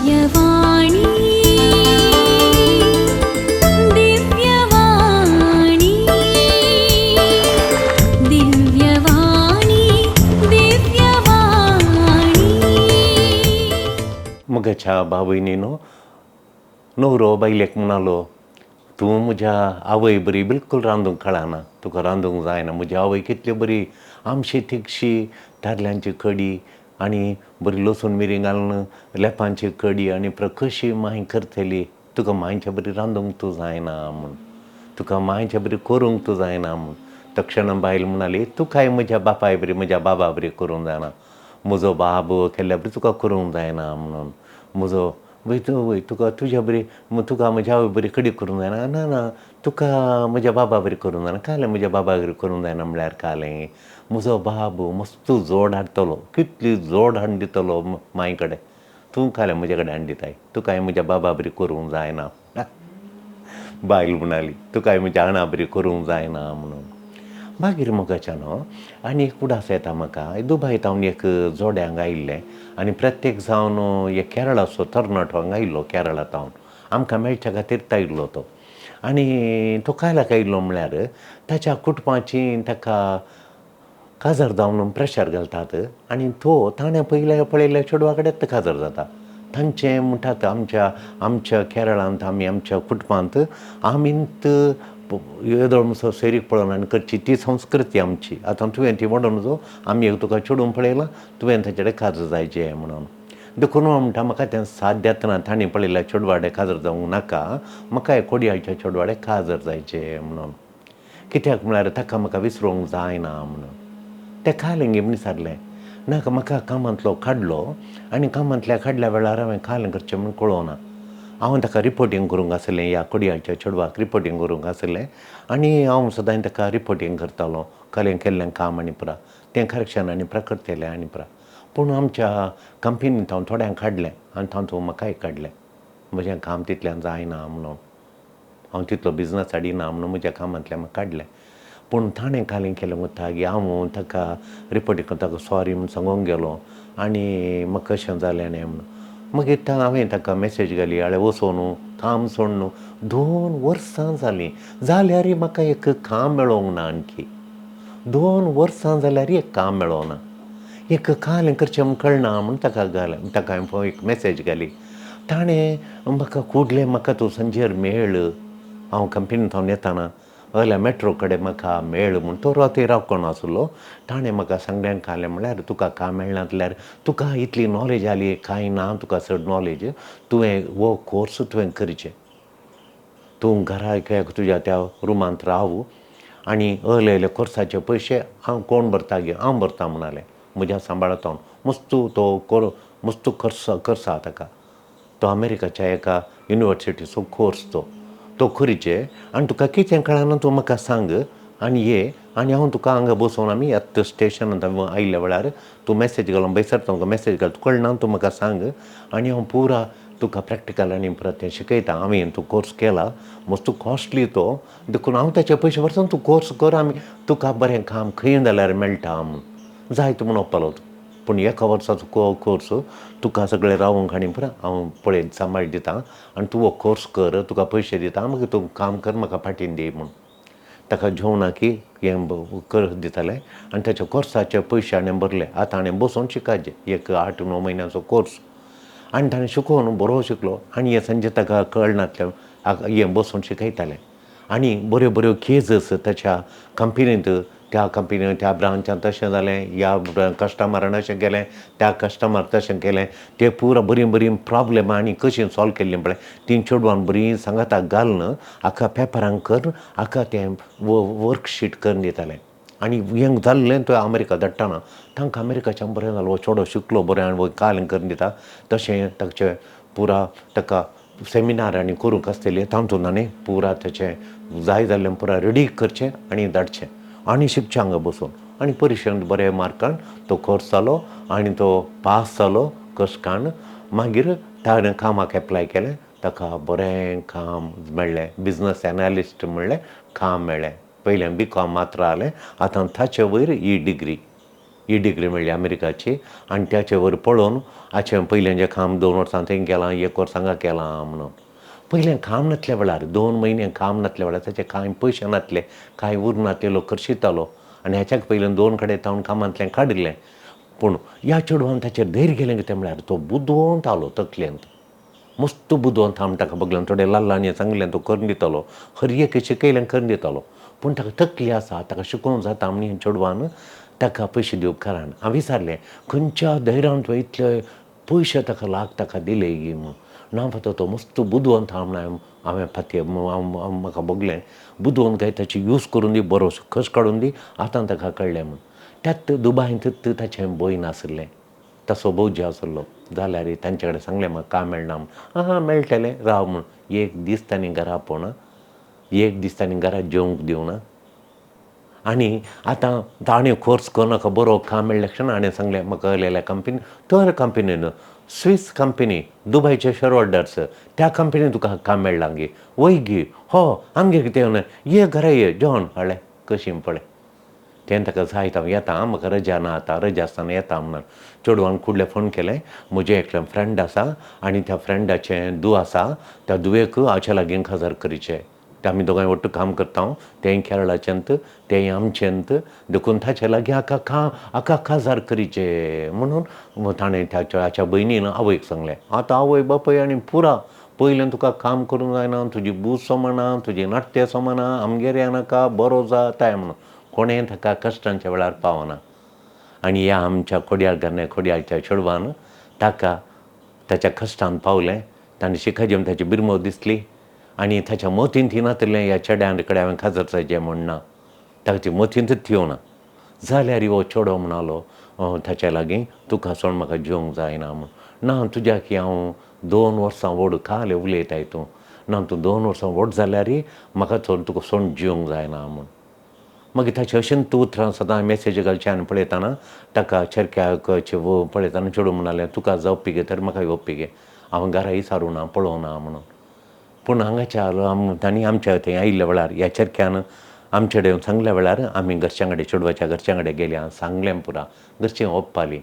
दिव्यवाणी दिव्यवाणी दिव्यवाणी दिव्यवाणी मगाच्या भाव भयणीनो न्हवरो बायलेक म्हणालो तूं म्हज्या आवय बरी बिलकूल रांदूंक कळना, तुका रांदूंक जायना. म्हजी आवय कितली बरी आमची तिखशी तारल्यांची कडी आनी बरी लसूण मिरी घालून लेपांची कडी आनी कशी माय करतली, तुका मायच्या बरी रांदूंक तूं जायना म्हूण, तुका मायच्या बरी करूंक तूं जायना म्हूण. तक्षण बायल म्हणाली तुकाय म्हज्या बापाय बरी म्हज्या बाबा बरी करूंक जायना, म्हजो बाब केल्ल्या बरी तुका करूंक जायना म्हणून. म्हजो वय तुका तुज्या बरी तुका म्हज्या आवय बरी कडी करूंक जायना. ना ना तुका म्हज्या बाबा बरी करूंक जायना. काले म्हज्या बाबा बरी करूंक जायना म्हळ्यार कालें. म्हजो बाब मस्त जोड हाडटलो, कितली जोड हाडून दितलो माय कडेन. तूं काले म्हजे कडेन हाडून दिताय, तुकाय म्हज्या बाबा बरी करूंक जायना. बायल म्हणाली तुकाय म्हज्या आणा बरी करूंक जायना म्हणून. मागीर मोगाच्यानो आनी एक उडास येता म्हाका. दुबयतावन एक जोड्यांक आयिल्लें आनी प्रत्येक जावन एक केरळाचो तरणाटो आयिल्लो केरळातावन. आमकां मेळच्या खातीर आयिल्लो तो. आनी तो कायलाक आयिल्लो म्हळ्यार ताच्या कुटुंबाची ताका काजर जावन प्रेशर घालतात आनी ताणें पळयल्ल्या चेडवा कडेन काजर जाता. तांचें म्हणटात आमच्या केरळांत आमच्या कुटुंबांत आमींत येदोळ म्हणसो सोयरीक पळोवन आनी करची ती संस्कृती आमची. आतां तुवें ती व्हडोवन नजो आमी तुका चेडूं पळयलां, तुवें ताचे कडेन काजर जावचें म्हणून. देखून म्हणटा म्हाका तें साथ देतना ताणें पळयल्ल्या चेडवा कडेन काजर जावंक नाका, म्हाकाय कोडयाळच्या चेडवा कडेन काजर जायचें म्हणून. कित्याक म्हळ्यार ताका म्हाका विसरूंक जायना म्हणून. तें कालें गे विचारलें नाका म्हाका कामांतलो काडलो आनी कामांतल्या काडल्या वेळार हांवें कालें करचें म्हूण कळोना. हांव ताका रिपोर्टींग करूंक आसलें, ह्या कोडयाळच्या चेडवाक रिपोर्टींग करूंक आसलें आनी हांव सदांच ताका रिपोर्टींग करतालो कालें केल्लें काम आनी पुरा तें करेक्शन आनी पुरा करतलें आनी पुरा. पूण आमच्या कंपनींत हांव थोड्यांक काडलें आनी तातूंत म्हाकाय काडलें. म्हजें काम तितल्यान जायना म्हणून, हांव तितलो बिजनस हाडिना म्हणून म्हज्या कामांतल्यान म्हाका काडलें. पूण ताणें कालें केलें वता गी हांव ताका रिपोर्टींग करता सॉरी म्हूण सांगूंक गेलो आनी म्हाका कशें जालें न्ही म्हणून. मागीर हांवें ताका मॅसेज घाली आळे वचो न्हू, काम सोड न्हू. 2 वर्सां जालीं जाल्यारय म्हाका एक काम मेळोंक ना. आणकी 2 वर्सां जाल्यार एक काम मेळोना. एक कालें करचें म्हूण कळना म्हूण ताका हांवें एक मॅसेज घाली. ताणें म्हाका फुडलें म्हाका तूं संजेर मेळ, हांव कंपनींत येताना जाल्यार मेट्रो कडेन म्हाका मेळ म्हूण. तो थंय रावको नासलो. ताणें म्हाका सांगलें कालें म्हळ्यार तुका काम मेळना जाल्यार तुका इतली नॉलेज जाली कांय ना, तुका चड नॉलेज, तुवें हो कोर्स तुवें करचें. तूं घरा तुज्या त्या रुमांत राव आनी इले कोर्साचे पयशे हांव कोण भरता गे, हांव भरता म्हणालें म्हज्या सांबाळांत. मस्तू खर्च आहा ताका. तो अमेरिकाच्या एका युनिवर्सिटीचो कोर्स तो करचें आनी तुका कितें कळना तूं म्हाका सांग आनी ये आनी हांव तुका हांगा बसोवन आमी येता स्टेशनांत आयिल्ल्या वेळार तूं मॅसेज घालून बेसरता तुका मॅसेज घाल, कळना तूं म्हाका सांग आनी हांव पुरा तुका प्रॅक्टिकल आनी पुरा तें शिकयता. हांवें तूं कोर्स केला, मस्तू कॉस्टली तो, देखून हांव ताचे पयशे भरता तूं कोर्स कर, आमी तुका बरें काम खंय जाल्यार मेळटा म्हूण. जायत म्हूण ओप्पालो. पूण 1 वर्साचो कोर्स तुका सगळें रावूंक आनी पुरा हांव पळयत सांबाळ दितां आनी तूं हो कोर्स कर, तुका पयशे दिता, मागीर तूं काम कर म्हाका फाटीं दी म्हूण. ताका जेवणाकी हें कर दितालें आनी ताच्या कोर्साचे पयशे हाणें भरले. आतां हाणें बसून शिकायचें एक 8-9 म्हयन्याचो कोर्स आनी ताणें शिकोवन बरो शिकलो आनी हे संजे ताका कळनातलें हें बसून शिकयतालें. आनी बऱ्यो केसीस ताच्या कंपनींत, त्या कंपनीन त्या ब्रांचान तशें जालें, ह्या कस्टमरान अशें केलें, त्या कस्टमर तशें केलें, तें पुरा बरीं प्रॉब्लेम आनी कशीं सॉल्व केल्लीं पळय तीं चेडवान बरीं सांगाताक घालून आख्या पेपरांक कर, आख्या तें वर्कशीट करून दितालें. आनी हें जाल्लें तो अमेरिका धाडटाना तांकां अमेरिकाच्यान बरें जालो, हो चेडो शिकलो बरें आनी कालें करून दिता. तशें ताचें पुरा ताका सेमिनार आनी करूंक आसतली, तातूंत आनी पुरा ताचें जाय जाल्लें पुरा रेडी करचें आनी धाडचें आनी शिकचें हांगा बसून. आनी परिक्षेंत बऱ्या मार्कान तो कोर्स जालो आनी तो पास जालो कश्कान. मागीर ताणें कामाक एप्लाय केलें, ताका बरें काम मेळ्ळें, बिजनस एनालिस्ट म्हणलें काम मेळ्ळें. पयलें BCom मात्र जालें, आतां ताचे वयर ही डिग्री. ही डिग्री मेळ्ळी अमेरिकाची. आनी त्याचे वर पळोवन हाचें पयलें जें काम 2 वर्सां थंय केलां, 1 वर्स हांगा केलां म्हणून. पयलें काम नासल्या वेळार 2 म्हयने काम नासल्या वेळार ताचे कांय पयशे नासले, कांय उरनासलेलो करशितालो आनी हेच्याक पयलें 2 कडेन तावन कामांतलें काडिल्लें. पूण ह्या चेडवान ताचेर धैर्य गेलें कितें म्हळ्यार तो बुदवंत आलो तकलेंत. मस्त बुदवंत आमी ताका बगलें. थोडें लाल्लांनी सांगलें तो करून दितालो, हर एक शिकयलें करून दितालो. पूण ताका तकली आसा, ताका शिकोवंक जाता म्हण चेडवान ताका पयशे दिवंक कारण. हांव विचारलें खंयच्या धैर्यान तुवें इतले पयशे ताका दिले गी म्हूण. ना फातर तो मस्त बुदवंत आहा म्हण हांवें फातीं म्हाका बगलें. बुदवंत काय ताची यूज करून दी, बरो खस काडून दी, आतां ताका कळ्ळें म्हूण. त्यात दुबायंत ताचें भंय नासलें, तसो भोवजी आसलो. जाल्यार तांचे कडेन सांगलें म्हाका काम मेळना म्हूण. हां मेळटलें राव म्हूण. एक दीस तांणी घरा पळोवना, एक दीस तांणी घरा जेवंक दिवना. आनी आतां ताणें कोर्स करून म्हाका बरो काम मेळ्ळें क्षण हाणें सांगलें म्हाका असलेल्या कंपनीन, तर कंपनीन स्वीस कंपनी दुबयचे शेअर होल्डर्स, त्या कंपनीन तुका काम मेळ्ळां गे, वय गे, हो आमगे कितें येवन ये घरा ये जेवण हाडलें कशीं पळय. तें ताका जायत हांव येता, म्हाका रजा ना आतां, रजा आसतना येता म्हणून. चेडवान फुडलें फोन केलें, म्हजें एकलें फ्रेंड आसा आनी त्या फ्रेंडाचें धूव आसा, त्या धुवेक हाचे लागीं हजर करीचें. ते आमी दोगांय ಒಟ್ಟು काम करता, तेंय केरळाचेंत, तेंय आमचेंत, देखून ताचे लागीं हाका हजर करीचें म्हणून ताणें हाच्या भयणीन आवयक सांगलें. आतां आवय बापूय आनी पुरा पयलें तुका काम करूंक जायना, तुजी बूस समना, तुजी नाट्य समना, आमगेर येनाका, बरो जाताय म्हणून कोणें ताका कश्टांच्या वेळार पावना. आनी ह्या आमच्या खोडयाळच्या चेडवान ताका ताच्या कश्टांत पावलें. ताणें शिकायची म्हूण ताची बिरमो दिसली आनी ताच्या मतींत नातलें ह्या चेड्या कडेन हांवें हजर जावचें म्हूण ना. ताका ती मतींतच येवना. जाल्यार हो चेडो म्हणलो ताच्या लागीं तुका सोड म्हाका जेवंक जायना म्हूण. ना तुज्याक हांव 2 वर्सां व्हड काल उलयता हितून. ना तूं 2 वर्सां व्हड जाल्यारय म्हाका तुका सोड जेवंक जायना म्हूण. मागीर ताचें अशें तूं उतरां सदां मॅसेज घालचें आनी पळयताना ताका चेडक्याक पळयताना चेडूं म्हणलें तुका जावपी गे तर म्हाका येवपी गे, हांव घरा विचारूं ना पळोवना म्हणून. पूण हांगाच्या तांणी आमच्या थंय आयिल्ल्या वेळार ह्या चेडक्यान आमचे कडेन सांगल्या वेळार आमी घरच्यां कडेन चेडवाच्या घरच्यां कडेन गेलीं, सांगलें पुरा. घरचीं ओप्पालीं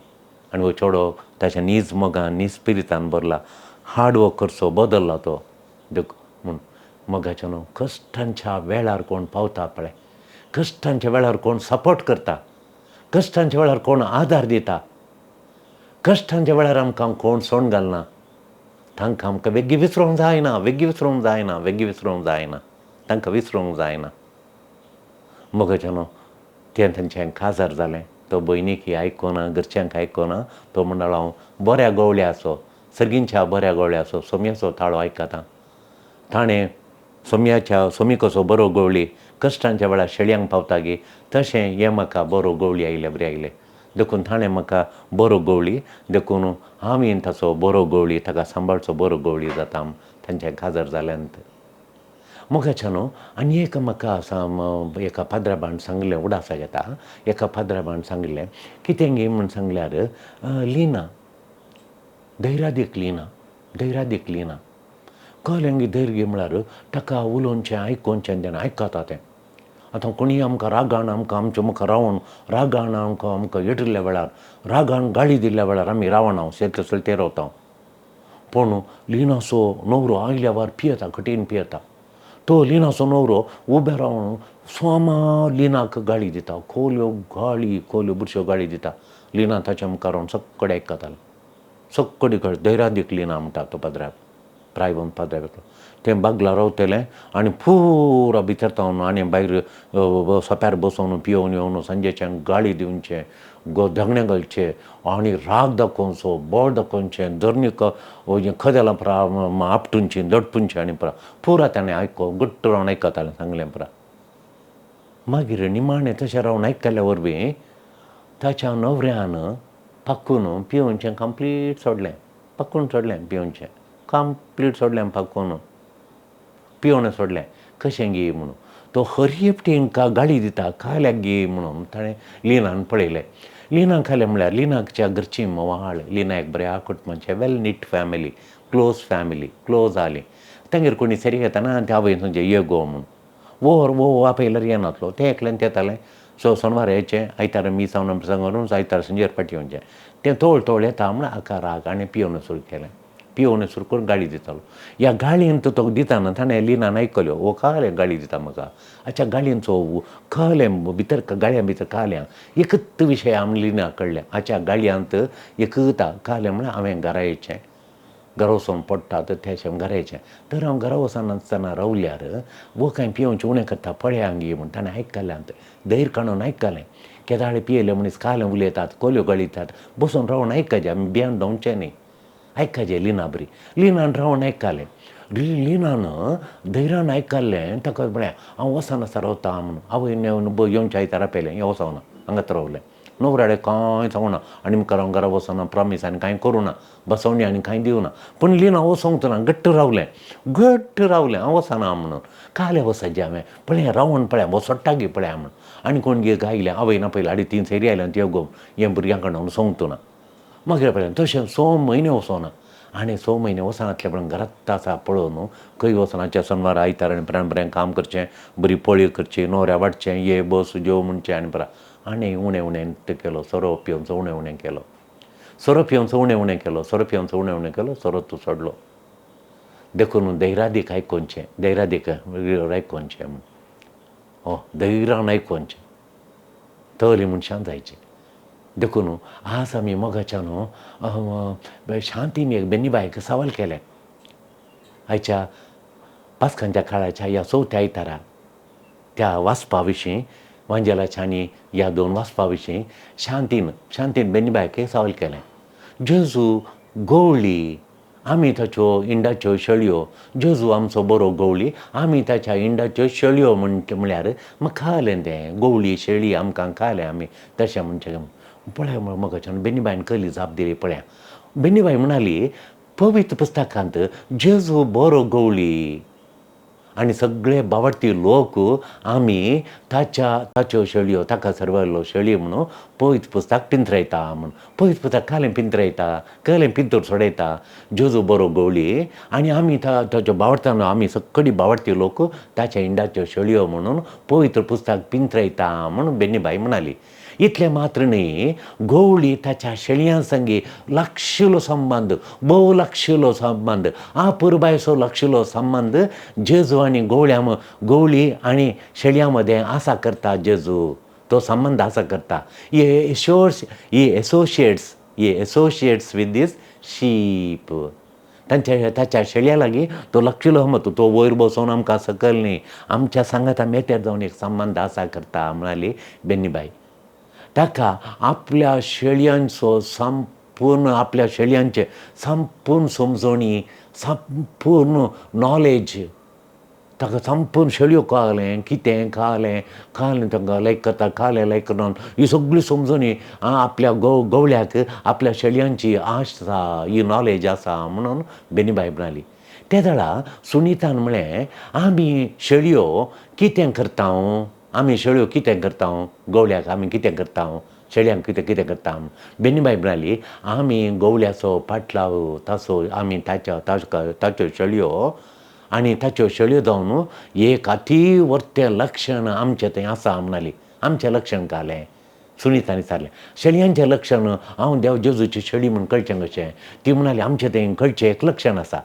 आनी हो चेडो ताच्या नीज मोगान नीज स्पिरितान भरला. हार्ड वर्क करचो बदल्ला तो म्हूण. मोगाच्या न्हू कश्टांच्या वेळार कोण पावता पळय, कश्टांच्या वेळार कोण सपोर्ट करता, कश्टांच्या वेळार कोण आदार दिता, कश्टांच्या वेळार आमकां कोण सोंड घालना, तांकां आमकां वेग्गी विसरूंक जायना, वेग्गी विसरूंक जायना, वेग्गी विसरूंक जायना, तांकां विसरूंक जायना. मोगाच्या न्हू तें तांचें काजार जालें. तो भयणीक आयकोना, घरच्यांक आयकोना. तो म्हणटालो हांव बऱ्या गवळ्याचो, सर्गींच्या बऱ्या गवळ्याचो सोम्याचो ताळो आयकतां. ताणें सोमी कसो बरो गवळी कश्टांच्या वेळार शेळयांक पावता गे, तशें हें म्हाका बरो गवळी आयले बरें आयलें. देखून ताणें म्हाका बरो गवळी, देखून हांवें ताचो बरो गवळी, ताका सांबाळचो बरो गवळी जाता तांचें काजार जाल्यांत. मोगाच्या न्हू आनी एक म्हाका एका पाद्राबान सांगलें, उडासा घेता, एका पाद्राबान सांगलें कितें गे म्हूण सांगल्यार लिना धैर्यादीक लिना कळ्ळें गे धैर्य गे म्हळ्यार ताका उलोवचें आयकोवचें तेणें आयकता तें. आतां कोणीय आमकां रागान आमच्या मुखार रावन रागान आमकां येडिल्ल्या वेळार, रागान गाळी दिल्ल्या वेळार आमी रावना, ते रावता. पूण लिनाचो न्हवरो आयल्या वेळार पियेता, कठीण पियेता. तो लिनाचो न्हवरो उबे रावन सोमा लिनाक गाळी दिता, खोल्यो बुरश्यो गाळी दिता. लिना ताच्या मुखार रावन सक्कडी आयकतालें, सक्कडी धैर्यादीक लिना म्हणटा तो पाद्रा, प्रायवन पाद्रा. तें बागला रावतलें आनी पुरा भितर तावन आनी भायर सोंप्यार बसोवन पियोवन येवन सांजेच्यान गाळी दिवचें, झगडे घालचे आनी राग दाखोवचो, बळ दाखोवचें, धरणीक खदेलां पुरा आपटुंचीं दडपुंचीं आनी पुरा ताणें घट्ट रावन आयकतालें सांगलें पुरा. मागीर निमाणें तशें रावन आयकल्या वरवीं ताच्या न्हवऱ्यान पाकून पियोवचें कंप्लीट सोडलें, पियोवचें कंप्लीट सोडलें, पाकून पियोवणें सोडलें. कशें गे म्हणून तो हर एकटींक गाळी दिता, खाल्याक गे म्हणून ताणें लिनान पळयलें. लिनाक खालें म्हळ्यार लिनाच्या घरचीं मोवाळ, लिना एक बऱ्या कुटुंबाचें वेल नीट फॅमिली, क्लोज जालीं. तांगेर कोणी सेरी घेताना ते आवय सांगचे ये गो म्हणून, वो आपयल्यार येनासलो, तें एकल्यान येतालें. सो शेनवार येचें आयतारा मिसावन प्रसंग व्हरून आयतारा संजेर फाटी येवचें तें तोळ येता म्हण हाका राग आनी पियोन सुरू केलें पियोन सुरू करून गाळी दितालो ह्या गाळयेन तो दिताना ताणें लिनान आयकल्यो वो कळ्ळें गाळी दिता म्हाका अच्छा गाळयेचो कळ्ळें भितर गाळया भितर कळ्ळें एकच विशय आमी लिना कळ्ळें अच्छा गाळयांत एकता कळ्ळें म्हळ्यार हांवें घरा येचें घरा वचोन पडटा तर तेशें घरा येचें तर हांव घरा वचनासतना रावल्यार वो कांय पियोवचें उणें करता पळयांक गे म्हण ताणें आयकल्लें धैर्य काडून आयकल्लें केदाळे पियेले मनीस कालें उलयतात कोल्यो गळयतात बसून रावन आयकचें आमी भियेन दोवचें न्ही आयकचें लिना बरी लिनान रावन आयकलें लिनान धैर्यान आयकल्लें ताका म्हळ्यार हांव वचनासतना रावता म्हणून आवय येवचें आयतारा पेलें हें वचोना हांगाच रावलें न्हवऱ्याडे कांय सांगूना आनी मुखार हांव घरा वचना प्रॉमीस आनी कांय करूना बसवणी आनी कांय दिवना पूण लिना वचोंक ना घट्ट रावलें हांव वचना म्हणून काले वचचें हांवें पळय रावून पळय वो सोडटा गे पळय म्हणून आनी कोण गे गायलें आवय ना पयलीं 3.5 सेरी आयल्यान त्यो गो हें भुरग्यां कडून सोंगतो ना मागीर पळय तशें 6 म्हयने वचोना आनी 6 म्हयने वचनातले पण घरात आसा पळोवन खंय वचनाचें शेनवार आयतार आनी बरें काम करचें बरी पळय करची न्हवऱ्या वाडचें ये बस जेव म्हणचें आनी बरा आनी उणें केलो सोरो पियोनचो उणें केलो सोरो पियोनचो उणें केलो सोरो तूं सोडलो देखून धैर्यादीक आयकोनचें धैर्यादीक आयकोनचें म्हूण धैर्यान आयकोनचें तवली मनशान जायचें देखून आज आमी मोगाच्यान शांतीन एक बेन्नीबायक सवाल केलें आयच्या पासकांच्या काळाच्या ह्या 4थ्या आयतारा त्या वाचपा विशीं वांजेलाच्या आनी ह्या 2 वाचपा विशीं शांतीन बेन्नीबायक सवाल केलें जेजू गवळी आमी ताच्यो इंडाच्यो शेळयो जेजू आमचो बरो गवळी आमी ताच्या इंडाच्यो शेळयो म्हळ्यार म्हाका कळलें तें गवळी शेळी आमकां कळलें आमी तशें म्हणचें पळय मोगाच्यान बेन्नीबायन कली जाप दिली पळया बेन्नीबाय म्हणाली पवित्र पुस्तकांत जेजू बरो गवळी आनी सगळे बावडटी लोक आमी ताच्यो शेळयो ताका सर्वलो शेळयो म्हणून पवित्र पुस्तक पिंतरयता म्हणून पवित्र पुस्तक कालें पिंतरयता कालें पिंतूर सोडयता जेजू बरो गवळी आनी आमी ताच्यो बावडटाना आमी सगळी बावडटी लोक ताच्या इंडाच्यो शेळयो म्हणून पवित्र पुस्तक पिंतरयता म्हणून बेन्नीबाय म्हणाली इतलें मात्र न्ही गवळी ताच्या शेळयां संगी लागशिल्लो संबंद भोव लागशिल्लो संबंद आपुरबायसो लागशिल्लो संबंद जेजू आनी गवळी आनी शेळयां मदें आसा करता जेजू तो संबंद आसा करता हे एसोसिएट्स वीथ दीस शीप ताच्या शेळयां लागीं तो लागशिल्लो मत तो वयर बसोन आमकां सकयल न्ही आमच्या सांगाता मेतेर जावन एक संबंद आसा करता म्हणाली बेन्नीबाय ताका आपल्या शेळयांचो आपल्या शेळयांचे संपूर्ण समजणी संपूर्ण नॉलेज ताका संपूर्ण शेळयो कळलें कितें कळलें तांकां लायक करता कळलें लायक करना ही सगळी समजणी आपल्या गवळ्याक आपल्या शेळयांची आसा ही नॉलेज आसा म्हणून बेन्नीबाय म्हणाली त्या वेळा सुनितान म्हळें आमी शेळयो कितें करता आमी शेळयो कितें करता गवळ्याक आमी कितें करता शेळयांक कितें करता बेन्नीबाय म्हणाली आमी गवळ्याचो पाटलाव ताचो आमी ताच्यो शेळयो आनी ताच्यो शेळयो जावन एक अती वर्तें लक्षण आमचें थंय आसा म्हणाली आमचें लक्षण कालें सुनितान विचारलें शेळयांचें लक्षण हांव देव जेजूची शेळी म्हूण कळचें कशें ती म्हणाली आमचें थंय कळचें एक लक्षण आसा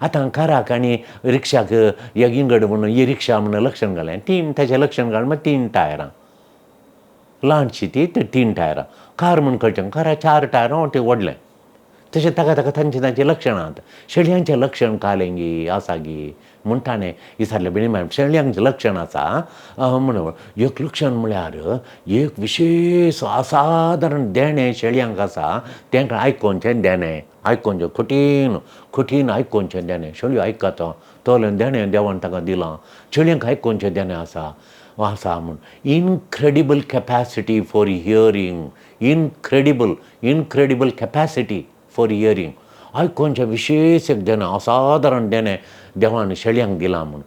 आतां काराक आनी रिक्षाक एक इंगड म्हणून ही रिक्षा म्हणून लक्षण घालें ताचें लक्षण घालून मागीर 3 टायरां ल्हानशी ती 3 टायरां कार म्हूण कळचें कारा 4 टायरां तें व्हडलें तशें ताका तांचें लक्षण आसा शेळयांचें लक्षण कालें गे आसा गे म्हूण ताणें विचारलें बेन्नीबाय शेळयांचें लक्षण आसा म्हणून एक लक्षण म्हळ्यार एक विशेश असाधारण देणें शेळयांक आसा तांकां आयकोनचें देणें आयकोनचें कठीण आयकोनचें देणें शेळयो आयकता तोलें देणें देवान ताका दिलां शेळयांक आयकोनचें देणें आसा म्हूण incredible capacity for hearing incredible capacity for hearing आयकोनचें विशेश एक देणें असाधारण देणें देवान शेळयांक दिलां म्हूण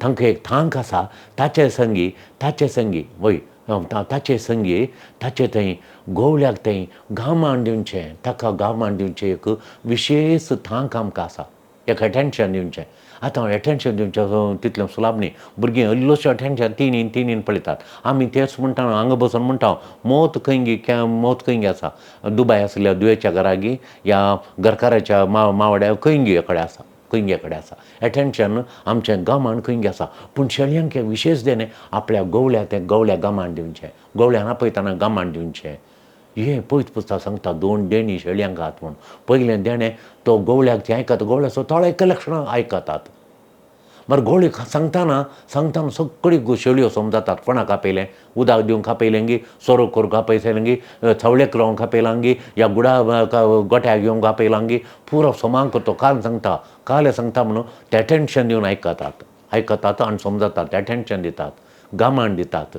तांकां एक थांक आसा ताचे संगी ताचे थंय गवळ्याक थंय गामान दिवचें ताका गामान दिवचें एक विशेश थांक आमकां आसा एक एटेन्शन दिवचें. आतां एटेन्शन दिवचें तितलें सुलाभ न्ही. भुरगीं इल्लोशें एटेन्शन तीन पळयतात. आमी तेंच म्हणटा हांगा बसून म्हणटा मौत खंयगी आसा. दुबाय आसल्या दुयेच्या घरागी या घरकाराच्या मावड्या खंयगी कडेन आसा. खंयगे कडेन आसा. एटेन्शन आमचें गमाण खंयगे आसा. पूण शेळयांक एक विशेश देणें आपल्या गवळ्याक गमाण दिवचें. गवळ्यान आपयतना गमाण दिवचें. हें पयत पुस्तक सांगता 2 देणी शेळयांक आहात म्हूण. पयलें देणें तो गवळ्याक तें आयकता. गवळ्याचो थोडो एक लक्षणां आयकतात. मागीर गवळी सांगतना सगळी शेळयो समजतात. कोणाक आपयलें उदक दिवंक आपयलें गी, सोरो करूंक आपयलें गी, थवळेक रावंक आपयलां गी, या गोठ्याक येवंक आपयलां गी, पुरो समांक तो काले सांगता म्हणून ते एटेन्शन दिवन आयकतात आनी समजतात. एटेन्शन दितात, गमाण दितात.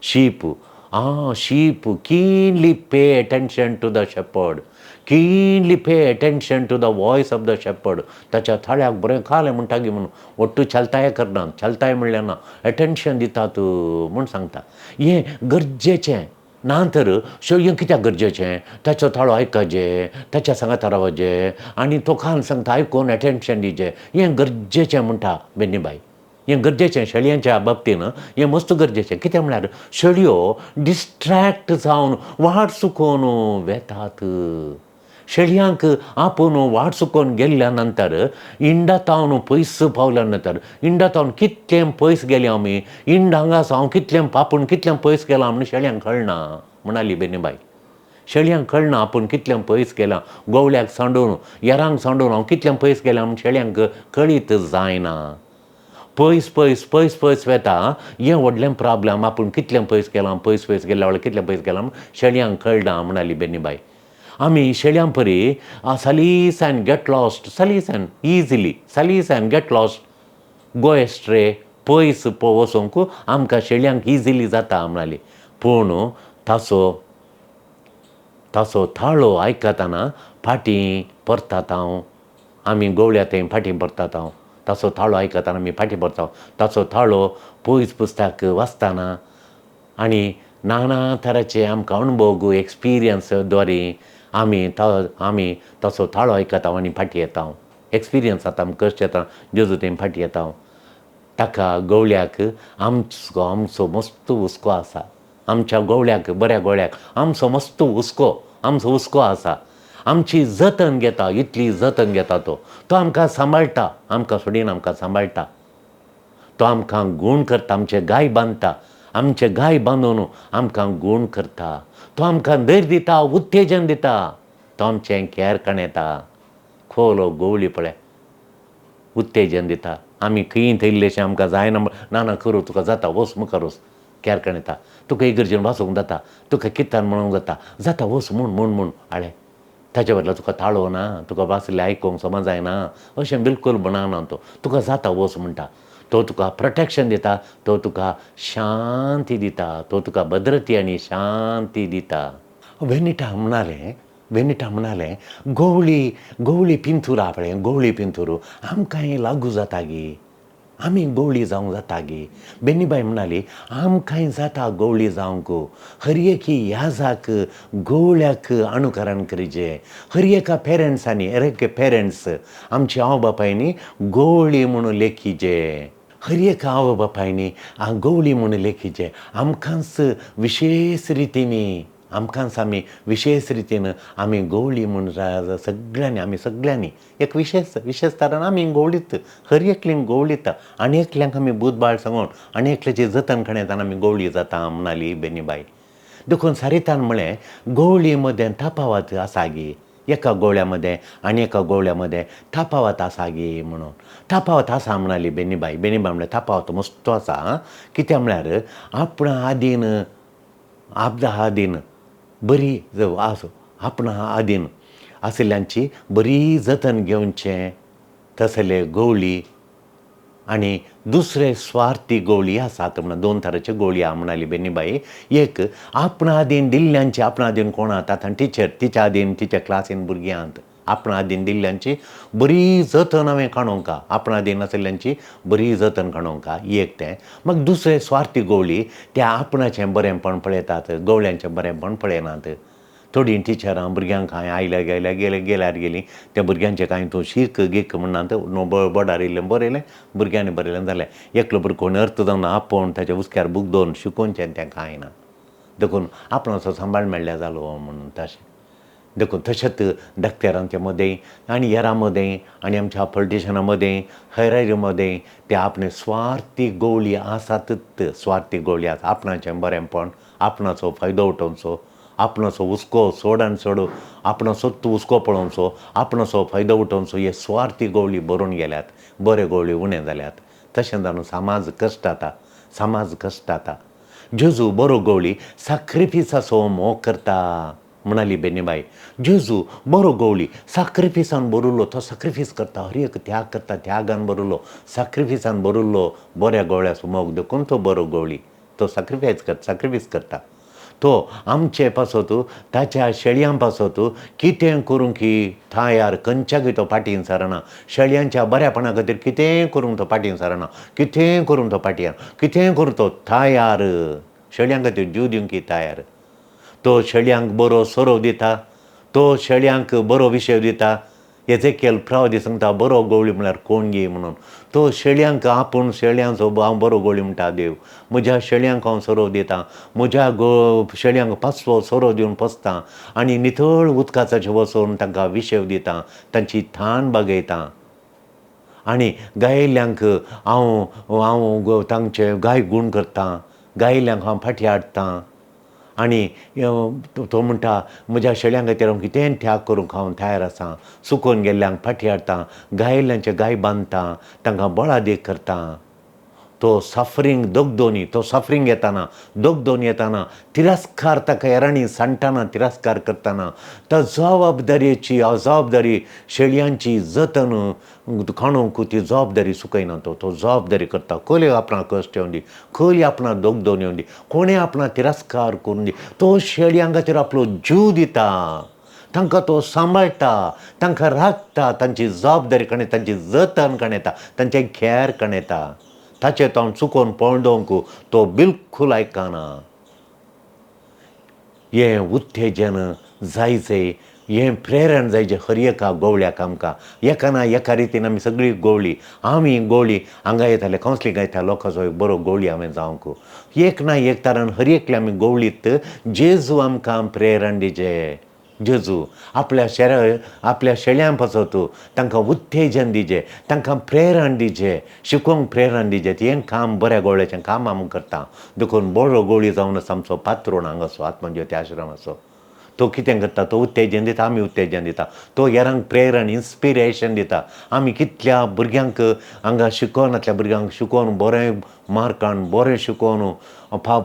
Sheep keenly pay attention to the shepherd. Keenly pay attention to the voice of the shepherd. ताच्या थाळ्याक बरें खालें म्हणटा गी म्हणून ಒಟ್ಟು चलताय करनात. चलताय म्हणलें ना, एटेन्शन दितात म्हूण सांगता. हें गरजेचें. ना तर शेळयें कित्याक गरजेचें? ताचो थाळो आयकचें, ताच्या सांगाता रावचें आनी तो खाल सांगता आयकून एटेन्शन दिवचें. हें गरजेचें म्हणटा बेन्नीबाई. हें गरजेचें शेळयांच्या बाबतीन हें मस्त गरजेचें. कित्याक म्हळ्यार शेळयो डिस्ट्रॅक्ट जावन वाट चुकोवन वेतात. शेळयांक आपूण वाट चुकोवन गेल्ल्या नंतर इंडातावन पयस पावल्या नंतर इंडातावन कितलें पयस गेले आमी, इंड हांगा सावन आपूण कितलें पयस गेलां म्हूण शेळयांक कळना म्हणाली बेन्नीबाई. शेळयांक कळना आपूण कितलें पयस गेलां. गवळ्याक सांडून येरांक सांडून हांव कितलें पयस गेलां म्हूण शेळयांक कळीत जायना. पयस वेता हें व्हडलें प्रॉब्लम. आपूण कितलें पयस गेलां, पयस गेल्या वेळार कितलें पयस गेलां म्हूण शेळयांक कळना म्हणाली बेन्नीबाई. आमी शेळयां परी सलीसान गेट लॉस्ट, सलीसान इजिली सलीसान गेट लॉस्ट, गो एस्ट्रे, पयस वचूंक आमकां शेळयांक इजिली जाता म्हणाली. पूण ताचो थाळो आयकतना फाटीं परतात हांव. आमी गवळ्या थंय फाटीं परतात हांव. ताचो थाळो आयकतना आमी फाटीं परता. ताचो थाळो पयस पुस्तक वाचतना आनी नाना तरांचे आमकां अणभव एक्सपिरियन्स द्वारे आमी ताचो थाळो आयकता आनी फाटीं येता. एक्सपिरियन्स जाता आमकां कशें येता जेजू थंय फाटीं येता. ताका गवळ्याक आमचो मस्त हुस्को आसा. आमच्या गवळ्याक बऱ्या गवळ्याक आमचो मस्त हुस्को आसा. आमची जतन घेता, इतली जतन घेता तो आमकां सांबाळटा. आमकां सोडीन आमकां सांबाळटा. तो आमकां गूण करता. आमचे गाय बांदता. आमचे गाय बांदून आमकां गूण करता. तो आमकां धैर्य दिता, उत्तेजन दिता. तो आमचें कॅर कणयता. खोलो गवळी पळय उत्तेजन दिता. आमी खंय थंय इल्लेशें आमकां जायना ना करूं, तुका जाता वच मुखार वच, कॅर कणयता. तुका इगर्जेन वाचूंक जाता, तुका कित्तान म्हणूंक जाता वच म्हूण आळे. ताच्या बदला तुका थाळो ना, तुका वाचलें आयकूंक समज जायना अशें बिलकूल म्हणना तो. तुका जाता वच म्हणटा. तो तुका प्रोटेक्शन दिता. तो तुका शांती दिता. तो तुका भद्रती आनी शांती दिता. वेनिटा म्हणालें गवळी पिंथूर पळय, गवळी पिंथूर आमकांय लागू जाता गे. आमी गवळी जावंक जाता गे. बेन्नीबाई म्हणाली आमकांय जाता गवळी जावंक. हर एक याजाक गवळ्याक अनुकरण करचें. हर एका पेरंट्स आमचे आवय बापायनी गवळी म्हणून लेखीचे. हर एका आवय बापायनी गवळी म्हणून लेखीचे. आमकांच विशेष रितीन आमी गवळी म्हणून सगळ्यांनी एक विशेष तरान आमी गवळीत. हर एकल्यांक गवळीत. आनी एकल्यांक आमी बुधबाळ सांगून आनी एकल्याची जतन खणयतना आमी गवळी जाता म्हणाली बेन्नीबाई. देखून सारितान म्हळें गवळी मदें तफावत आसा गे. एका गवळ्या मदें आनी एका गवळ्या मदें तफावत आसा गे म्हणून. तफावत आसा म्हणाली बेन्नीबाई. म्हळ्यार तफावत मस्तो आसा. कित्याक म्हळ्यार आपणा आदीन बरी आपणा आदीन आशिल्ल्यांची बरी जतन घेवचें तसले गवळी आनी दुसरे स्वार्थी गवळी आसात म्हणून 2 तरांच्यो गवळी आहा म्हणाली बेन्नीबाई. एक आपणा आदीन दिल्ल्यांची, आपणा आदीन कोण आतां टिचर, तिच्या आदीन तिच्या क्लासीन भुरगीं आहात. आपणा आदीन दिल्ल्यांची बरी जतन हांवें काडूंक. आपणा आदीन आशिल्ल्यांची बरी जतन काडूंक एक तें. मग दुसरे स्वार्थी गवळी त्या आपणाचें बरेंपण पळयतात, गवळ्यांचें बरेंपण पळयनात. थोडीं टिचरां भुरग्यांक हांवें आयल्या गेल्यार गेलीं त्या भुरग्यांचें कांय तूं शीक गीक म्हणना बोर्डार येयलें बरयलें भुरग्यांनी बरयलें जालें. एकलो भुरगो कोण अर्थ जावन आपोवन ताच्या उस्क्यार बूक दवरून शिकोवचें तें कांय ना. देखून आपणाचो सांबाळ मेळ्ळ्या जालो म्हणून तशें. देखून तशेंच डॉक्टरांचे मदें आनी हेरां मदें आनी आमच्या पॉलिटिशनां मदें हेरांय मदें ते आपणे स्वार्थी गवळी आसातच. स्वार्थी गवळी आसा. आपणाचें बरेंपण, आपणाचो फायदो उठोवचो, आपणाचो हुस्को सोड आनी सोडू, आपणाचोच हुस्को पळोवचो, आपणाचो फायदो उठोवचो, हे स्वार्थी गवळी भरून गेल्यात. बरे गवळी उणें जाल्यात. तशें जावन समाज कश्ट जाता. जेजू बरो गवळी सॅक्रिफिसाचो मोग करता म्हणाली बेनीबाई. जेजू बरो गवळी सॅक्रिफिसान बरोल्लो तो सॅक्रिफीस करता. हर एक त्याग करता. त्यागान बरोल्लो सॅक्रिफिसान बरोल्लो बऱ्या गवळ्याचो मोग देखून तो बरो गवळी तो सॅक्रिफीस करता. तो आमचे पासत ताच्या शेळयां पासत कितें करूं की थायार खंयच्याकय तो फाटीं सरना. शेळयांच्या बऱ्यापणा खातीर कितेंय करूंक तो फाटीं सरना. कितेंय करूंक तो फाटीं कितेंय करूं तो थायार. शेळयां खातीर जीव दिवंक थायार. तो शेळयांक बरो सरोव दिता. तो शेळयांक बरो विशय दिता. एजेकिएल प्रावदी सांगता बरो गवळी म्हळ्यार कोणगी म्हणून. तो शेळयांक आपूण शेळयांचो हांव बरो गवळी म्हणटा देव. म्हज्या शेळयांक हांव सरोव दितां. म्हज्या शेळयांक पासवो सरोव दिवन पोसतां आनी नितळ उदकाचेर वचून तांकां विशय दितां. तांची थाण बागयतां. आनी गायिल्ल्यांक हांव तांचे गाय गूण करतां. गायिल्ल्यांक हांव फाटीं हाडटां. आनी तो म्हणटा म्हज्या शेळयां खातीर हांव कितेंय त्याग करूंक हांव तयार आसां. सुकोवन गेल्ल्यांक फाटीं हाडटां. गायिल्ल्यांचे गाय बांदतां. तांकां बळादेख करतां. तो सफरींग येताना तिरस्कार ताका हेरांनी सांडटाना तिरस्कार करताना त्या जबाबदारी शेळयांची जतन खाणूंक ती जबाबदारी सुकयना. तो जबाबदारी करता. खंय आपणा कश्ट येवन दी, खंय आपणा दोगदोन येवन दी, कोणें आपणा तिरस्कार करून दी, तो शेळयां खातीर आपलो जीव दिता. तांकां तो सांबाळटा. तांकां राखता. तांची जबाबदारी कणयता. तांची जतन कणयता. तांचें खेर कणयता. ताचें तो चुकोवन पळोवंक तो बिलकूल आयकना. हें उत्तेजन जायचें. हें प्रेरण जायचें हर एका गवळ्याक आमकां. एका ना एका रितीन आमी सगळीं गवळी. आमी गवळी हांगा येताले कावन्सिलींग येता लोकांचो एक बरो गवळी हांवें जावंक. एक ना एक तरान हर एकले आमी गवळीत जेजू आमकां प्रेरण दिजें. जेजू आपल्या शेळयां पासत तांकां उत्तेजन दिजें. तांकां प्रेरण दिजें. शिकोवंक प्रेरण दिजें. हें काम बऱ्या गवळ्याचें काम आमी करता. देखून बरो गवळी जावन आसा आमचो पात्रोण हांगासो आत्मा ज्योती आश्रमाचो. तो कितें करता. तो उत्तेजन दिता. आमी उत्तेजन दिता. तो हेरांक प्रेरण इन्स्पिरेशन दिता. आमी कितल्या भुरग्यांक हांगा शिकोवनातल्या भुरग्यांक शिकोवन बरें मार्कान बरें शिकोवन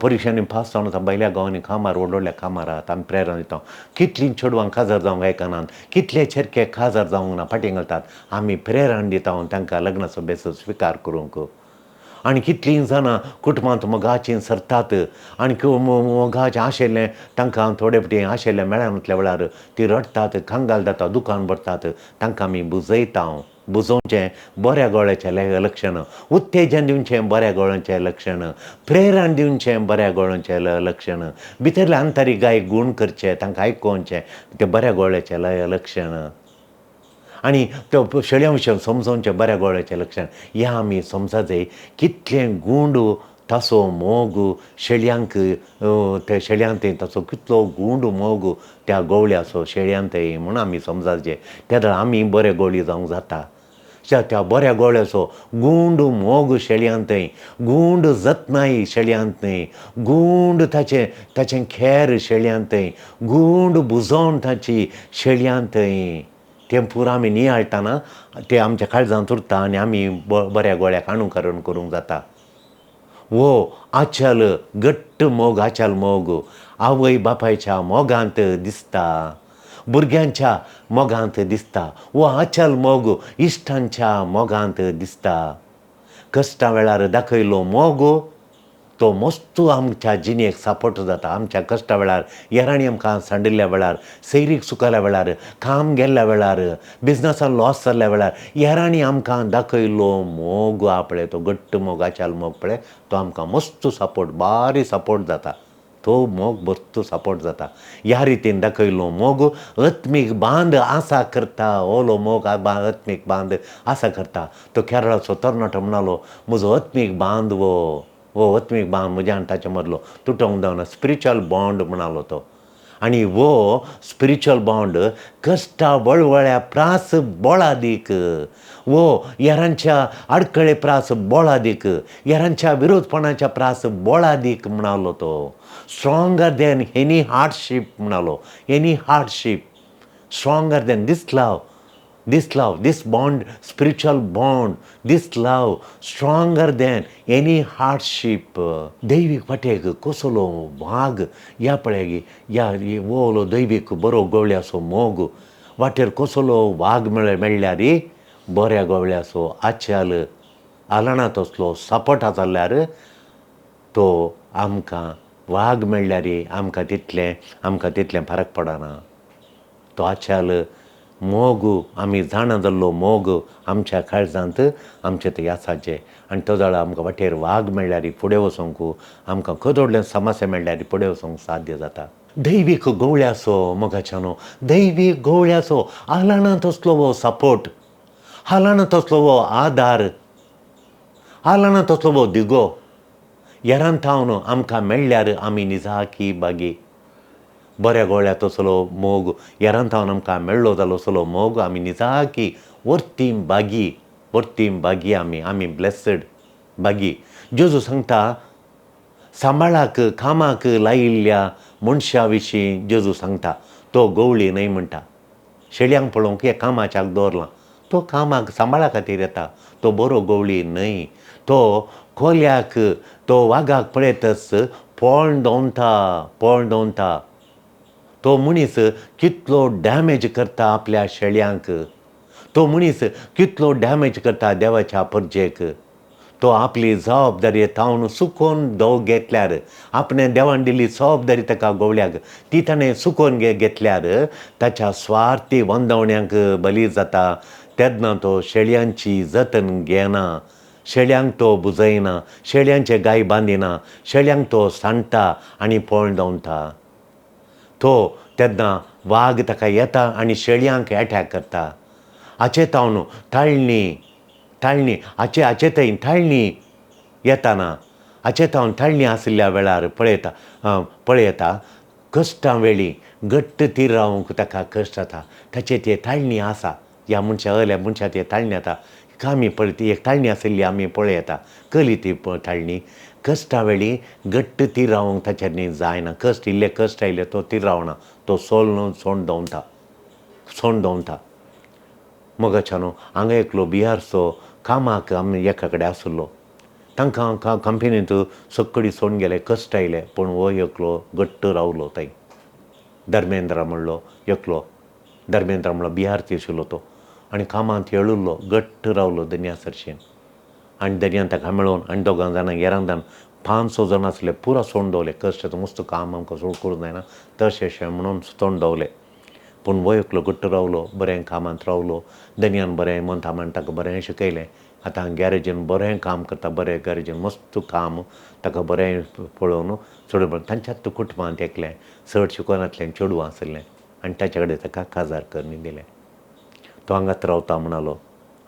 परिक्षांनी पास जावन आसा. भायल्या गांवांनी कामार व्हडल्या कामार आहात. आमी प्रेरण दिता. कितलीं चेडवां काजार जावंक आयकनात. कितले चेडके काजार जावंक ना फाटीं घालतात. आमी प्रेरण दिता तांकां लग्नाचो बेसो स्विकार करूंक. आनी कितलीं जाणां कुटुंबांत मोगाचीं सरतात. आनी मोगाचें आशिल्लें तांकां थोडे फावटी आशिल्लें मेळनातल्या वेळार तीं रडटात. कांगाल जाता. दुकान भरतात. तांकां आमी बुजयता. बुजोवचें बऱ्या गवळ्याचें लक्षण. उत्तेजन दिवचें बऱ्या गवळ्याचें लक्षण. प्रेरण दिवचें बऱ्या गवळ्याचें लक्षण. भितरले आंतरीक गाय गूण करचें. तांकां आयकोवचें तें बऱ्या गवळ्याचें लक्षण. आनी तो शेळयां विशय समजोवचें बऱ्या गवळ्याचें लक्षण. हें आमी समजा जाय. कितलें गूंड ताचो मोग शेळयांक ते शेळयांतय ताचो कितलो गूंड मोग त्या गवळ्याचो शेळयांतय म्हूण आमी समजाचें. त्या आमी बरे गवळी जावंक जाता. त्या बऱ्या गवळ्याचो गूंड मोग शेळयांतय, गूंड जतनाय शेळयांतय, गूंड ताचें खेर शेळयांतय, गूंड बुजोवन ताची शेळयांतय तें पुरो आमी नियाळटाना तें आमच्या काळजांत उरता आनी आमी बऱ्या गवळ्याक अनुकरण करूंक जाता. वो आचल घट्ट मोग आचल मोग आवय बापायच्या मोगांत दिसता. भुरग्यांच्या मोगांत दिसता. वो आचल मोग इश्टांच्या मोगांत दिसता. कश्टा वेळार दाखयलो मोग तो मस्तू आमच्या जिणेक सपोर्ट जाता. आमच्या कश्टा वेळार हेरांनी आमकां सांडिल्ल्या वेळार, सैरीक सुकल्या वेळार, काम गेल्ल्या वेळार, बिजनसान लॉस जाल्ल्या वेळार हेरांनी आमकां दाखयलो मोग पळय तो घट्ट मोगाच्याल मोग पळय तो आमकां मस्तू सपोर्ट बारी सपोर्ट जाता. तो मोग बरो सपोर्ट जाता. ह्या रितीन दाखयलो मोग आत्मीक बांद आसा करता. ओलो मोग आत्मीक बांद आसा करता. तो केरळाचो तरणाटो म्हणलो म्हजो आत्मीक बांद वो आत्मीक बांद म्हज्या आनी ताच्या मदलो तुटोंक जावना. स्पिरिच्युअल बॉन्ड म्हणालो तो. आणि वो स्पिरिच्युअल बॉन्ड कश्टा वळवळ्या प्रास बोळादीक, वो यारांच्या आडकळे प्रास बोळादीक, यारांच्या विरोधपणाच्या प्रास बोळादीक म्हणालो तो. स्ट्रॉंगर दॅन एनी हार्डशिप म्हणालो. Any hardship stronger than this love, this bond, spiritual bond, this love, stronger than any hardship. दैवीक वाटेक कसलो वाग या पळय या ओलो दैवीक बरो गवळ्याचो मोग वाटेर कसलो वाग मेळ्ळ्यार बऱ्या गवळ्याचो आच्याल आलणा तसलो सपोर्टा जाल्यार तो आमकां वाग मेळ्ळ्यार आमकां तितलें फरक पडना. तो आच्याल मोग आमी जाणा जाल्लो मोग आमच्या काळजांत आमचे ते आसाचे. आनी तो जाल्यार आमकां वाटेर वाग मेळ्ळ्यार फुडें वचोंक आमकां खंय समस्या मेळ्ळ्यार फुडें वचोंक साध्य जाता. दैवीक गवळ्याचो मोगाच्यानो दैवीक गवळ्याचो आलना तसलो वो सपोर्ट, आलना तसलो वो आदार, आलना तसलो वो दिगो येरांतावन आमकां मेळ्ळ्यार आमी निजाकी बागी. बऱ्या गवळ्या तसलो मोग येरांतावन आमकां मेळ्ळो जालो तसलो मोग आमी निजाकी वर्तीं बागी आमी ब्लेसड बागी. जेजू सांगता सांबाळाक कामाक लायिल्ल्या मनशा विशीं जेजू सांगता तो गवळी न्हय म्हणटा. शेळयांक पळोवंक हे कामाच्याक दवरलां, तो कामाक सांबाळा खातीर येता, तो बरो गवळी न्हय. तो कोल्याक तो वागाक पळयतच पोळण दवरता. तो मनीस कितलो डॅमेज करता आपल्या शेळयांक, तो मनीस कितलो डॅमेज करता देवाच्या परजेक. तो आपली जबाबदारी तावन सुकोवन घेतल्यार आपणें देवान दिल्ली जबाबदारी ताका गवळ्याक ती ताणें सुकोवन घेतल्यार ताच्या स्वार्थी वंदवण्यांक बली जाता. तेन्ना तो शेळयांची जतन घेना, शेळयांक तो बुजयना, शेळयांचे गाय बांदिना, शेळयांक तो सांडटा आनी पोळण दवरता. तो तेन्ना वाग ताका येता आनी शेळयांक एटॅक करता. आचेतावन ताळणी आचेताय ताळणी येताना आचेतावन ताळणी आशिल्ल्या वेळार पळयता कश्टां वेळी घट्ट तीर रावंक ताका कश्ट जाता. ताचे ते ताळणी आसा ह्या मनशा ते ताळणी येता. आमी पळय एक ताळणी आशिल्ली आमी पळयता कली ती ताळणी. कश्टा वेळी घट्ट तीर रावंक ताचेर न्ही जायना. कश्ट आयले तो तीर रावना, तो सोंड दवरता. मोगाच्यानो हांगा एकलो बिहारचो कामाक आमी एका कडेन आसलो. तांकां कंपनींत सक्कडी सोडून गेले, कश्ट आयले, पूण हो एकलो घट्ट रावलो थंय. धर्मेंद्र म्हणलो बिहारची आशिल्लो तो आनी कामांत येळुल्लो घट्ट रावलो दर्या सरशेन. आनी दर्यान ताका मेळोवन आनी दोगां जाणांक येरांदान 500 जाण आसले पुरो सोडून दवरले. कश्टाचो मस्त काम आमकां करूंक जायना तशें म्हणून सोडून दवरले. पूण वो एकलो घट्ट रावलो, बरें कामांत रावलो. दर्यान बरें म्हणटा म्हण ताका बरें शिकयलें. आतां गॅरेजीन बरें काम करता, बरें गॅरेजीन मस्त काम ताका बरें पळोवन चड तांच्यात कुटुंबांत एकलें चड शिकोनातलें चेडूं आसलें आनी ताचे कडेन ताका काजार करून दिलें. तो हांगाच रावता म्हणालो.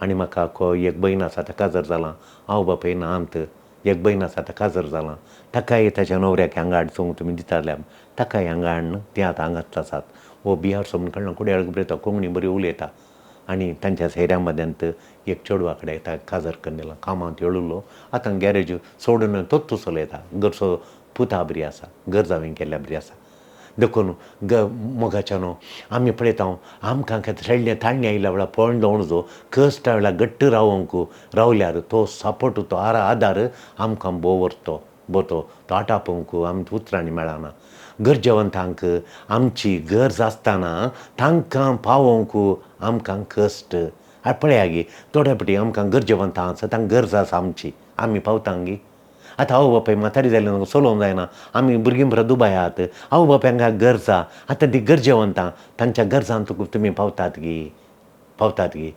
आनी म्हाका एक भयण आसा ताका काजार जालां. हांव बापाय नांत. एक भयण आसा ताका काजार जालां. ताकाय ताच्या न्हवऱ्याक हांगा हाडचोंक तुमी दिताले, ताकाय हांगा हाडून ती आतां हांगाच आसात. वो बिहार सोडून कळना कुड्याळ बरयता, कोंकणी बरी उलयता आनी तांच्या सैऱ्या मद्यांत एक चेडवा कडेन ताका काजार करून दिलां. कामांत येळुल्लो आतां गॅरेज सोडून तोच चलयता. घरचो पुता बरी आसा, घर जावें केल्ल्या बरी आसा. देखून मोगाच्यानो आमी पळयता आमकां शेळ्ळें ताळणी आयिल्ल्या वेळार पोळण दवरचो कश्टा वेळार घट्ट रावल्यार तो सपोर्ट, तो आदार आमकां भोंवतो. तो आटापोवंक आमच्या उतरांनी मेळना. गरजेवंतांक आमची गरज आसतना तांकां पावोवंक आमकां कश्ट. पळया गे थोड्या फावटी आमकां गरजेवंतां आसा तांकां गरज आसा आमची, आमी पावता गे. आतां आवय बापाय म्हातारी जालें चलोवंक जायना, आमी भुरगीं बरो दुबाय आहात, आवय बापायंक गरजा आतां ती गरजेवंतां तांच्या गरजांत तुमी पावतात गे.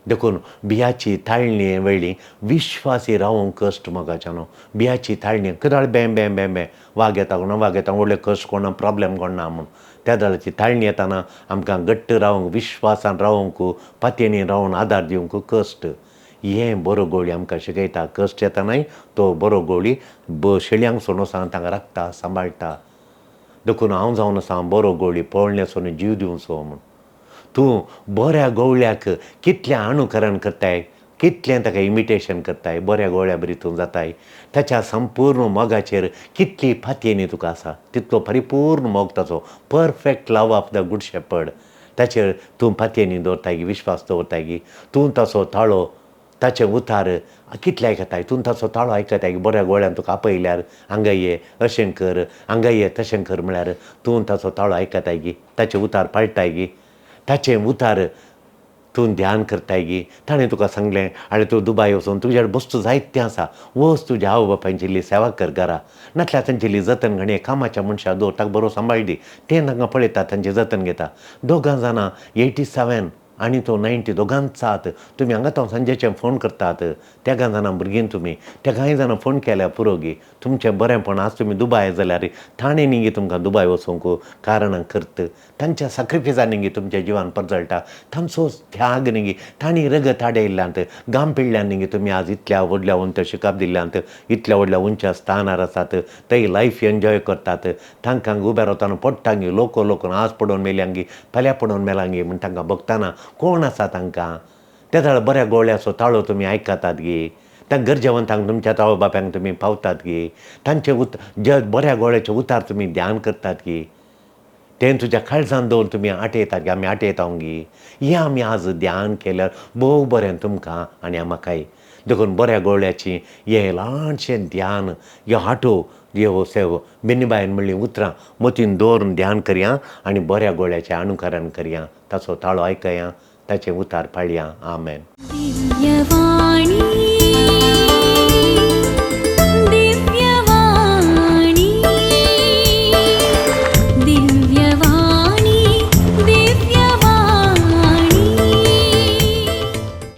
देखून बियाची थाळणी वेळी विश्वासी रावंक कश्ट मोगाच्यानो बियाची थाळणी कदाळ बें बें बें बें वाग येता व्हडले कश्ट कोणा प्रॉब्लेम कोणा म्हूण त्या दाळाची थाळणी येताना आमकां घट्ट रावंक विश्वासान रावंक पातयेनी रावन आदार दिवंक कश्ट हें बरो गोळी आमकां शिकयता. कश्ट येतानाय तो बरो गोळी शेळयांक सोडून वचून तांकां राखता सांबाळटा. देखून हांव जावन आसा बरो गोळी पळोवण्यासून जीव दिवचो म्हूण. तूं बऱ्या गवळ्याक कितलें अनुकरण करताय, कितलें ताका इमिटेशन करताय, बऱ्या गवळ्या बरी तूं जाताय, ताच्या संपूर्ण मोगाचेर कितली फातयेनी तुका आसा, तितलो परिपूर्ण मोग ताचो perfect love of the good shepherd ताचेर तूं फातयेनी दवरताय गी, विश्वास दवरताय गी. तूं ताचो ताळो ताचे उतार कितले आयकताय, तूं ताचो ताळो आयकताय गी. बऱ्या गोळ्यान तुका आपयल्यार हांगा ये अशें कर, हांगा ये तशें कर म्हळ्यार तूं ताचो ताळो आयकताय गी, ताचे उतार पाळटाय गी. ताचे उतार तूं ध्यान करताय गी. ताणें तुका सांगलें आनी तूं दुबाय वचून तुज्यार वस्तू जायतें आसा, वच तुज्या आवय बापायंची सेवा कर घरा, नातल्यार तांची जतन घडये कामाच्या मनशाक दवर, ताका बरो सांबाळ दी. तें तांकां पळयता, तांची जतन घेता. दोगां जाणां 87 आनी तो 90 दोगांच आहात. तुमी हांगा तो सांजेचे फोन करतात, त्या जाणां भुरगीं तुमी, त्या कांय जाणां फोन केल्या पुरो गी. तुमचें बरेंपण आज तुमी दुबाय जाल्यार ताणें गी तुमकां दुबाय वचूंक कारणां करत. तांच्या सॅक्रिफायसांनी गी तुमच्या जिवान परजळटा. तांचो त्याग गी तांणी रगत आडयल्ल्यांत, घाम पिळ्ळ्यान गी तुमी आज इतल्या व्हडल्या उंच शिकप दिल्ल्यांत, इतल्या व्हडल्या उंच्या स्थानार आसात. थंय लायफ एन्जॉय करतात. तांकां उबे रावतना पडटा गी लोक आज पडोवन मेल्यांगी, फाल्यां पडोवन मेलांगी म्हूण तांकां बघताना कोण आसा तांकां. त्या जाल्यार बऱ्या गवळ्याचो ताळो तुमी आयकतात गी. त्या गरजेवंतांक तुमच्या आवय बापायक तुमी पावतात गी. तांचे बऱ्या गवळ्याचे उतार तुमी ध्यान करतात गी. तें तुज्या काळजान दवरून तुमी आटयतात गी, आमी आटयता गी. हें आमी आज ध्यान केल्यार भोव बरें तुमकां आनी म्हाकाय. देखून बऱ्या गवळ्याची हें ल्हानशें ध्यान, ह्यो आटो ह्यो सेव बेनीबायन म्हणलीं उतरां मतीन दवरून ध्यान करया आनी बऱ्या गवळ्याचें अनुकरण करया, ताचो ताळो आयकया, ताचे उतार पाळया. आमेन. दिव्यवाणी